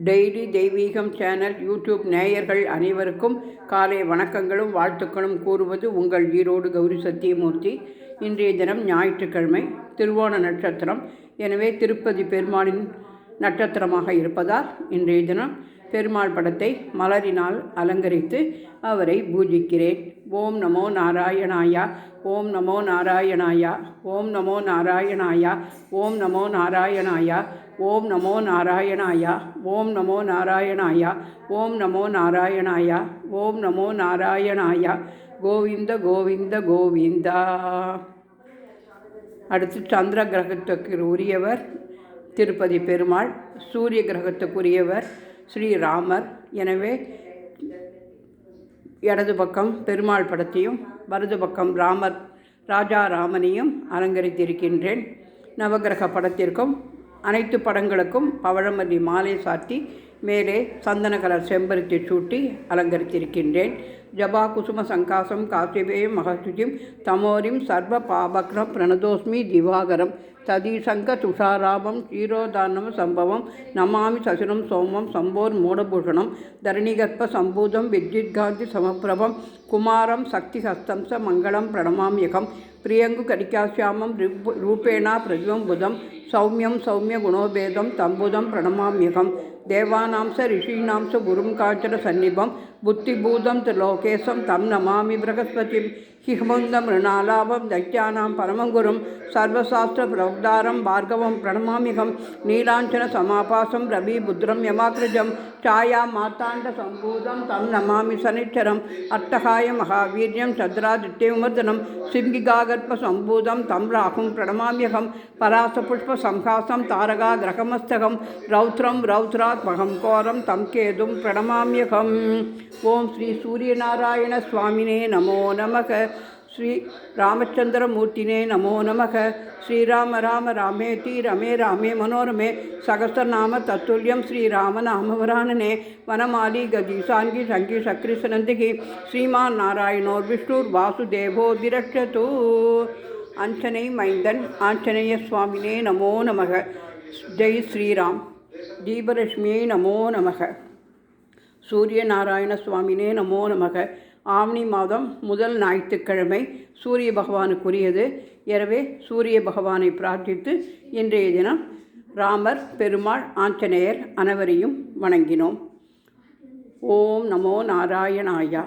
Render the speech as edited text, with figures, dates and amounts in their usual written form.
Daily தெய்வீகம் channel YouTube நேயர்கள் அனைவருக்கும் காலை வணக்கங்களும் வாழ்த்துக்களும் கூறுவது உங்கள் ஈரோடு கௌரி சத்தியமூர்த்தி. இன்றைய தினம் ஞாயிற்றுக்கிழமை, திருவோண நட்சத்திரம். எனவே திருப்பதி பெருமாளின் நட்சத்திரமாக இருப்பதால் இன்றைய தினம் பெருமாள் படத்தை மலரினால் அலங்கரித்து அவரை பூஜிக்கிறேன். ஓம் நமோ நாராயணாயா, ஓம் நமோ நாராயணாயா, ஓம் நமோ நாராயணாயா, ஓம் நமோ நாராயணாயா, ஓம் நமோ நாராயணாயா, ஓம் நமோ நாராயணாயா, ஓம் நமோ நாராயணாயா, ஓம் நமோ நாராயணாயா. கோவிந்த கோவிந்த கோவிந்தா. அடுத்து சந்திர கிரகத்துக்கு உரியவர் திருப்பதி பெருமாள், சூரிய கிரகத்துக்குரியவர் ஸ்ரீராமர். எனவே இடது பக்கம் பெருமாள் படத்தையும் வலது பக்கம் ராஜா ராமனையும் அலங்கரித்திருக்கின்றேன். நவகிரக படத்திற்கும் அனைத்து படங்களுக்கும் பவழமல்லி மாலை சாத்தி மேலே சந்தன கலர் செம்பருத்தி சூட்டி அலங்கரித்திருக்கின்றேன். ஜபா குசும சங்காசம் காசிபேயம் மகசுஜிம் தமோரிம் சர்வ பாபக்ரம் பிரணதோஸ்மி திவாகரம் ததீசங்க துஷாராபம் ஷீரோதானம சம்பவம் நமாமி சசிரம் சோமம் சம்போர் மூடபூஷணம் தரணிகர்ப்ப சம்பூதம் வித்யுத்காந்தி சமப்பிரபம் குமாரம் சக்தி ஹஸ்தம்ச மங்களம் பிரணமாமியகம் பிரியங்கு கடிகாசியாமம் ரூபேணா பிரஜ்வம் புதம் சௌமியம் சௌமிய குணோபேதம் தம்புதம் பிரணமாமியகம் தேவானாம்ச ரிஷீணாம்ச குரும் காஞ்சன சந்நிபம் புத்திபூதம் திலோகேசம் தம் நமாமி பிரகஸ்பதிம் ஹிமந்தம் ரிணாலாபம் தைத்யானாம் பரமங்குரும் சர்வசாஸ்திர பிரவக்தாரம் பார்கவம் பிரணமாமிகம் நீலாஞ்சன சமாபாசம் ரவி புத்திரம் யமாக்ரஜம் சாயா மாத்தாண்ட சம்பூதம் தம் நமாமி சனிச்சரம் அட்டகாய மகாவீரியம் சத்ராதித்யவிமர்தனம் சிங்கிகாகர்ப்ப சம்பூதம் தம் ராகும் பிரணமாமியகம் பராச புஷ்ப சம்ஹாசம் தாரகா கிரகமஸ்தகம் ரௌத்ரம் ரௌத்ராத் மகம் கோரம் தம் கேதும் பிரணமாமியகம். ஓம் ஸ்ரீ சூரியநாராயண சுவாமினே நமோ நமக. ஸ்ரீ ராமச்சந்திரமூர்த்தினே நமோ நமக. ஸ்ரீராம ராம ராமேதி ரமே ராமே மனோரமே சகஸ்ரநாம தத்துல்யம் ஸ்ரீராமநாமவரானனே வனமாலி கஜீசாங்கி சங்கி சக்ரி சனந்திகி ஸ்ரீமான் நாராயணோர் விஷ்ணுர் வாசுதேவோ திரட்சது. அஞ்சனை மைந்தன் ஆஞ்சநேய சுவாமினே நமோ நமக. ஜெய் ஸ்ரீராம். தீபலட்சுமியை நமோ நமக. சூரிய நாராயண சுவாமினே நமோ நமக. ஆவணி மாதம் முதல் ஞாயிற்றுக்கிழமை சூரிய பகவானுக்குரியது. எனவே சூரிய பகவானை பிரார்த்தித்து இன்றைய தினம் ராமர், பெருமாள், ஆஞ்சநேயர் அனைவரையும் வணங்கினோம். ஓம் நமோ நாராயணாயா.